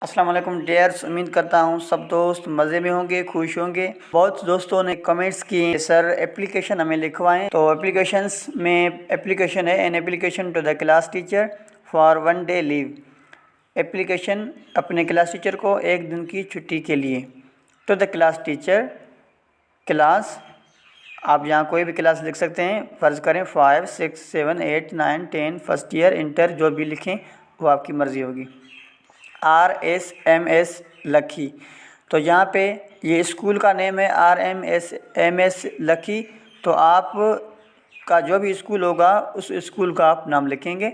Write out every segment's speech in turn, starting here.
अस्सलाम वालेकुम डियर्स, उम्मीद करता हूँ सब दोस्त मज़े में होंगे, खुश होंगे। बहुत दोस्तों ने कमेंट्स किए सर एप्लीकेशन हमें लिखवाएं। तो एप्लीकेशंस में एप्लीकेशन है an application to the class teacher for 1 day leave. Application अपने क्लास टीचर को 1 दिन की छुट्टी के लिए। To the class teacher class, आप यहाँ कोई भी क्लास लिख सकते हैं। फ़र्ज़ करें 5, 6, 7, 8, 9, 10 फर्स्ट ईयर इंटर जो भी लिखें वो आपकी मर्ज़ी होगी। RSMS लखी, तो यहाँ पे ये स्कूल का नेम है RMS लखी। तो आप का जो भी स्कूल होगा उस स्कूल का आप नाम लिखेंगे।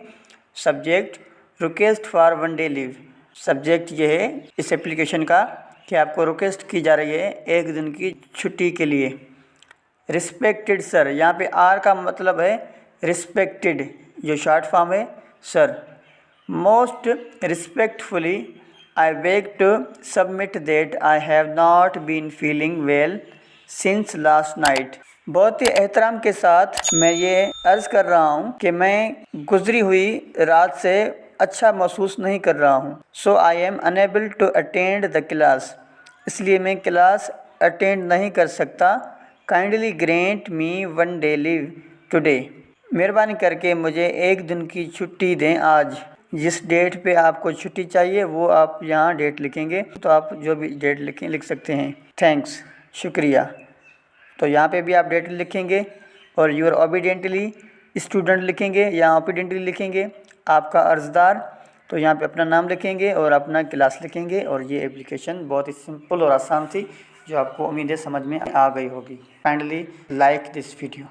Subject request for 1 day leave. Subject ये है इस एप्लीकेशन का कि आपको रिक्वेस्ट की जा रही है 1 दिन की छुट्टी के लिए। रिस्पेक्टेड सर, यहाँ पे आर का मतलब है रिस्पेक्टेड, जो शॉर्ट फॉर्म है sir. Most respectfully I beg to submit that I have not been feeling well since last night. बहुत ही एहतराम के साथ मैं ये अर्ज़ कर रहा हूँ कि मैं गुज़री हुई रात से अच्छा महसूस नहीं कर रहा हूँ। So I am unable to attend the class, इसलिए मैं क्लास अटेंड नहीं कर सकता। Kindly grant me 1 day leave today, मेहरबानी करके मुझे 1 दिन की छुट्टी दें आज। जिस डेट पे आपको छुट्टी चाहिए वो आप यहाँ डेट लिखेंगे, तो आप जो भी डेट लिख सकते हैं। थैंक्स, शुक्रिया। तो यहाँ पे भी आप डेट लिखेंगे और यूर ओबीडेंटली स्टूडेंट लिखेंगे, यहाँ ओबीडेंटली लिखेंगे आपका अर्ज़दार। तो यहाँ पे अपना नाम लिखेंगे और अपना क्लास लिखेंगे। और ये एप्लीकेशन बहुत ही सिंपल और आसान थी, जो आपको उम्मीद है समझ में आ गई होगी। Kindly like this video.